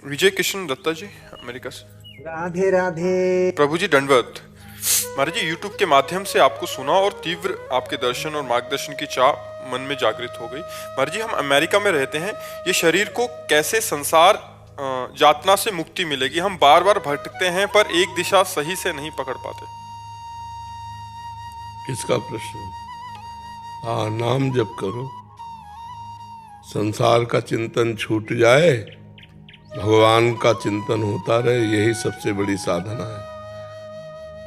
विजय किशन दत्ता जी, America से। राधे राधे। प्रभु जी दंडवत। महाराज जी, YouTube के माध्यम से आपको सुना और तीव्र आपके दर्शन और मार्गदर्शन की चाह मन में जागृत हो गई। महाराज जी, हम अमेरिका में रहते हैं, ये शरीर को कैसे संसार यातना से मुक्ति मिलेगी? हम बार बार भटकते हैं पर एक दिशा सही से नहीं पकड़ पाते। किसका प्रश्न? हाँ, नाम जप करो, संसार का चिंतन छूट जाए, भगवान का चिंतन होता रहे, यही सबसे बड़ी साधना है।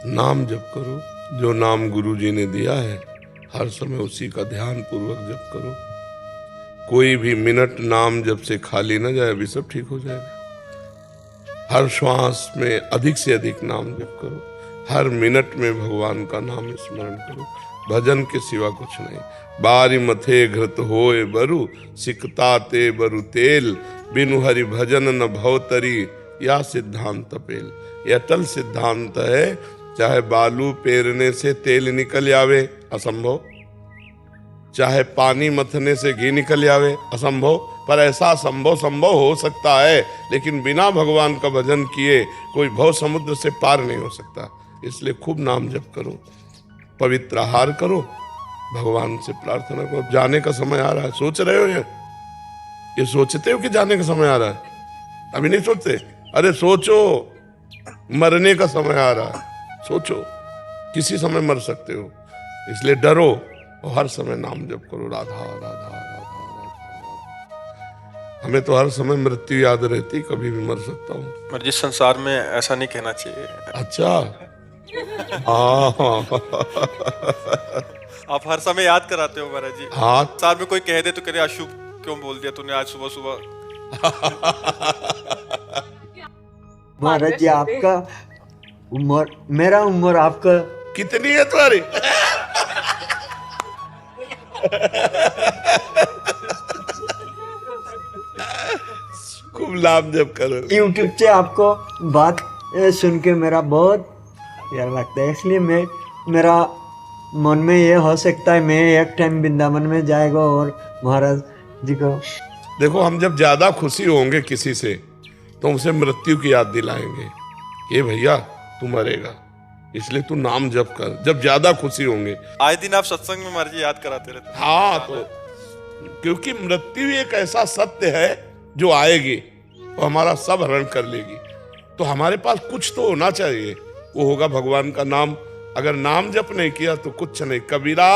नाम जप करो, जो नाम गुरु जी ने दिया है हर समय उसी का ध्यान पूर्वक जप करो। कोई भी मिनट नाम जप से खाली न जाए, अभी सब ठीक हो जाएगा। हर श्वास में अधिक से अधिक नाम जप करो, हर मिनट में भगवान का नाम स्मरण करो। भजन के सिवा कुछ नहीं। बारी मथे घृत होए बरु, सिकता ते बरु तेल, बिनु हरि भजन न भवतरी, या सिद्धांत पेल। यह अटल सिद्धांत है। चाहे बालू पेरने से तेल निकल आवे, असंभव। चाहे पानी मथने से घी निकल आवे, असंभव। पर ऐसा संभव हो सकता है, लेकिन बिना भगवान का भजन किए कोई भव समुद्र से पार नहीं हो सकता। इसलिए खूब नाम जप करो, पवित्र आहार करो, भगवान से प्रार्थना करो। जाने का समय आ रहा है, सोच रहे हो ये सोचते हो कि जाने का समय आ रहा है? अभी नहीं सोचते? अरे सोचो, मरने का समय आ रहा है। सोचो, किसी समय मर सकते हो, इसलिए डरो और हर समय नाम जप करो, राधा राधा राधा राधा। हमें तो हर समय मृत्यु याद रहती, कभी भी मर सकता हूँ। जिस संसार में ऐसा नहीं कहना चाहिए। अच्छा, आप हर समय याद कराते हो महाराज जी। हाँ, संसार में कोई कह दे तो करे अशुभ क्यों बोल दिया तूने आज सुबह सुबह। महाराज जी, आपका उम्र, मेरा उम्र आपका कितनी है तुम्हारी? खूब नाम जप करो। यूट्यूब से आपको बात सुन के मेरा बहुत प्यारा लगता है, इसलिए मेरा मन में ये हो सकता है मैं एक टाइम वृंदावन में जाएगा और महाराज जी को। देखो, हम जब ज्यादा खुशी होंगे किसी से तो उसे मृत्यु की याद दिलाएंगे कि भैया तू मरेगा, इसलिए तू नाम जप कर। जब ज्यादा खुशी होंगे, आए दिन आप सत्संग में महाराज जी याद कराते रहते हैं। हाँ, तो क्योंकि मृत्यु एक ऐसा सत्य है जो आएगी और हमारा सब हरण कर लेगी, तो हमारे पास कुछ तो होना चाहिए, वो होगा भगवान का नाम। अगर नाम जप नहीं किया तो कुछ नहीं। कबीरा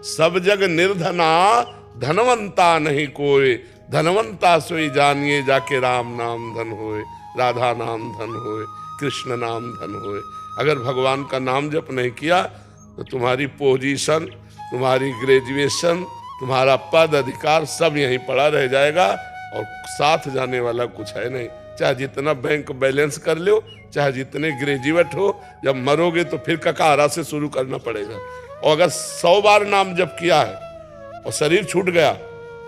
सब जग निर्धना, धनवंता नहीं कोई, धनवंता सोई जानिए जाके राम नाम धन होए, राधा नाम धन होए, कृष्ण नाम धन होए। अगर भगवान का नाम जप नहीं किया तो तुम्हारी पोजीशन, तुम्हारी ग्रेजुएशन, तुम्हारा पद अधिकार सब यहीं पड़ा रह जाएगा और साथ जाने वाला कुछ है नहीं। चाहे जितना बैंक बैलेंस कर लो, चाहे जितने ग्रेजुएट हो, जब मरोगे तो फिर ककारा से शुरू करना पड़ेगा। और अगर 100 बार नाम जप किया है और शरीर छूट गया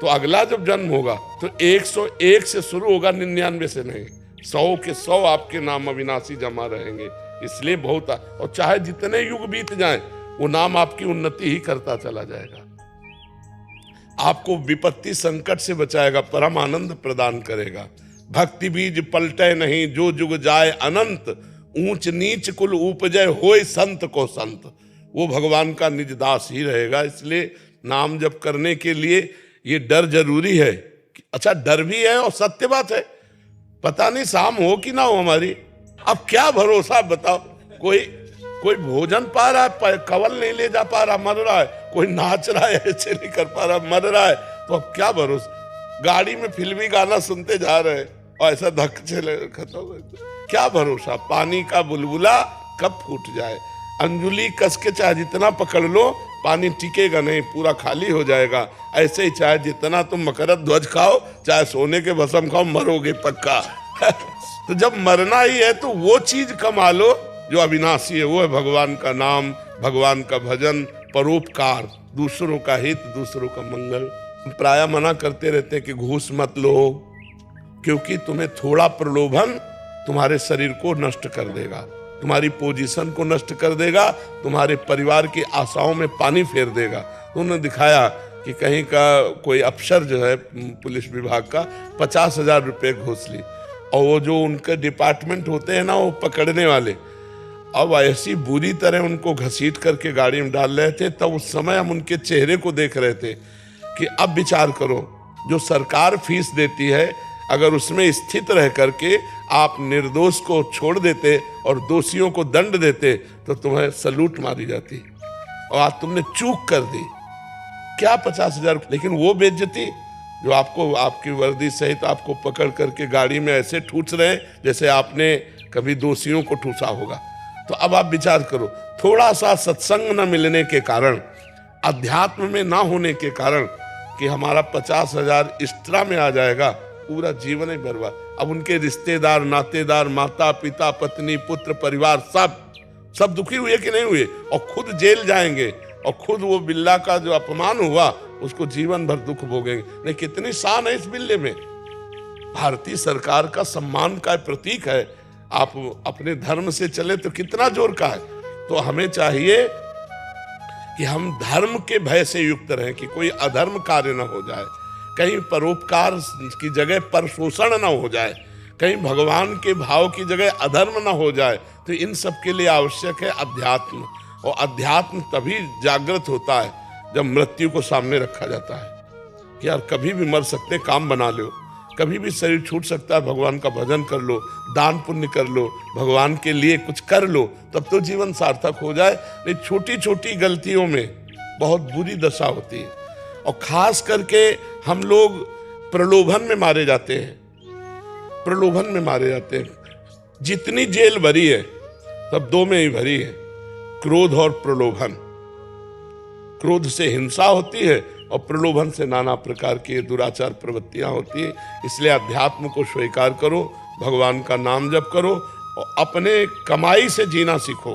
तो अगला जब जन्म होगा तो 101 से शुरू होगा, 99 से नहीं। 100 के 100 आपके नाम अविनाशी जमा रहेंगे। इसलिए बहुत, और चाहे जितने युग बीत जाएं वो नाम आपकी उन्नति ही करता चला जाएगा, आपको विपत्ति संकट से बचाएगा, परम आनंद प्रदान करेगा। भक्ति बीज पलटे नहीं, जो जुग जाए अनंत, ऊंच नीच कुल उपजय होए संत को संत। वो भगवान का निज दास ही रहेगा। इसलिए नाम जप करने के लिए ये डर जरूरी है। अच्छा, डर भी है और सत्य बात है। पता नहीं शाम हो कि ना हो हमारी, अब क्या भरोसा बताओ। कोई भोजन पा रहा है, कवल नहीं ले जा पा रहा, मर रहा है। कोई नाच रहा है, ऐसे नहीं कर पा रहा, मर रहा है। तो अब क्या भरोसा। गाड़ी में फिल्मी गाना सुनते जा रहे हैं और ऐसा धक्के से खत्म हो, क्या भरोसा। पानी का बुलबुला कब फूट जाए। अंजुली कस के चाहे जितना पकड़ लो, पानी टिकेगा नहीं, पूरा खाली हो जाएगा। ऐसे ही चाहे जितना तुम मकरत ध्वज खाओ, चाहे सोने के भस्म खाओ, मरोगे पक्का। तो जब मरना ही है तो वो चीज कमा लो जो अविनाशी है, वो है भगवान का नाम, भगवान का भजन, परोपकार, दूसरों का हित, दूसरों का मंगल। प्राय मना करते रहते हैं कि घूस मत लो, क्योंकि तुम्हें थोड़ा प्रलोभन तुम्हारे शरीर को नष्ट कर देगा, तुम्हारी पोजीशन को नष्ट कर देगा, तुम्हारे परिवार की आशाओं में पानी फेर देगा। उन्होंने दिखाया कि कहीं का कोई अफसर जो है पुलिस विभाग का 50,000 रुपये घूस ली। और वो जो उनके डिपार्टमेंट होते हैं ना, वो पकड़ने वाले, अब ऐसी बुरी तरह उनको घसीट करके गाड़ी में डाल रहे थे। तब उस समय हम उनके चेहरे को देख रहे थे कि अब विचार करो, जो सरकार फीस देती है, अगर उसमें स्थित रह करके आप निर्दोष को छोड़ देते और दोषियों को दंड देते तो तुम्हें सलूट मारी जाती, और आज तुमने चूक कर दी। क्या 50,000? लेकिन वो बेइज्जती जो आपको आपकी वर्दी सहित आपको पकड़ करके गाड़ी में ऐसे ठूस रहे हैं जैसे आपने कभी दोषियों को ठूसा होगा। तो अब आप विचार करो, थोड़ा सा सत्संग न मिलने के कारण, अध्यात्म में ना होने के कारण कि हमारा 50,000 एक्स्ट्रा में आ जाएगा, पूरा जीवन ही बर्बाद। अब उनके रिश्तेदार, नातेदार, माता पिता, पत्नी, पुत्र, परिवार सब दुखी हुए कि नहीं हुए, और खुद जेल जाएंगे, और खुद वो बिल्ला का जो अपमान हुआ उसको जीवन भर दुख भोगेंगे। नहीं, कितनी शान है इस बिल्ले में। भारतीय सरकार का सम्मान का प्रतीक है। आप अपने धर्म से चले तो कितना जोर का है। तो हमें चाहिए कि हम धर्म के भय से युक्त रहें कि कोई अधर्म कार्य न हो जाए, कहीं परोपकार की जगह पर शोषण न हो जाए, कहीं भगवान के भाव की जगह अधर्म न हो जाए। तो इन सब के लिए आवश्यक है अध्यात्म, और अध्यात्म तभी जागृत होता है जब मृत्यु को सामने रखा जाता है कि यार कभी भी मर सकते, काम बना लो, कभी भी शरीर छूट सकता है, भगवान का भजन कर लो, दान पुण्य कर लो, भगवान के लिए कुछ कर लो, तब तो जीवन सार्थक हो जाए। नहीं, छोटी छोटी गलतियों में बहुत बुरी दशा होती है, और खास करके हम लोग प्रलोभन में मारे जाते हैं, प्रलोभन में मारे जाते हैं। जितनी जेल भरी है सब दो में ही भरी है, क्रोध और प्रलोभन। क्रोध से हिंसा होती है और प्रलोभन से नाना प्रकार की दुराचार प्रवृत्तियां होती है। इसलिए अध्यात्म को स्वीकार करो, भगवान का नाम जप करो, और अपने कमाई से जीना सीखो,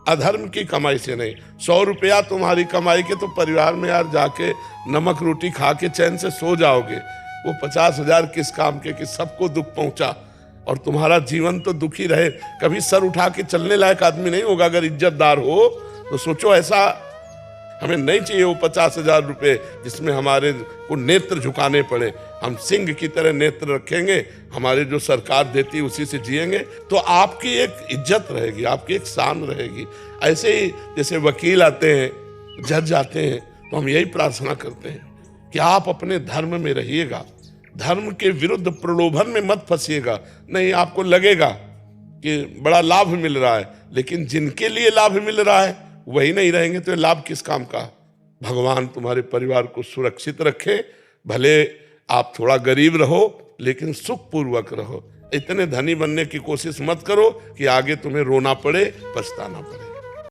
अधर्म की कमाई से नहीं। 100 रुपया तुम्हारी कमाई के तो परिवार में यार जाके नमक रोटी खा के चैन से सो जाओगे। वो 50,000 किस काम के कि सबको दुख पहुंचा, और तुम्हारा जीवन तो दुखी रहे। कभी सर उठा के चलने लायक आदमी नहीं होगा। अगर इज्जतदार हो तो सोचो, ऐसा हमें नहीं चाहिए वो 50,000 रुपये जिसमें हमारे को नेत्र झुकाने पड़े। हम सिंह की तरह नेत्र रखेंगे, हमारे जो सरकार देती है उसी से जिएंगे, तो आपकी एक इज्जत रहेगी, आपकी एक शान रहेगी। ऐसे ही जैसे वकील आते हैं, जज आते हैं, तो हम यही प्रार्थना करते हैं कि आप अपने धर्म में रहिएगा, धर्म के विरुद्ध प्रलोभन में मत फंसिएगा। नहीं, आपको लगेगा कि बड़ा लाभ मिल रहा है, लेकिन जिनके लिए लाभ मिल रहा है वही नहीं रहेंगे तो लाभ किस काम का। भगवान तुम्हारे परिवार को सुरक्षित रखे, भले आप थोड़ा गरीब रहो लेकिन सुखपूर्वक रहो। इतने धनी बनने की कोशिश मत करो कि आगे तुम्हें रोना पड़े, पछताना पड़े।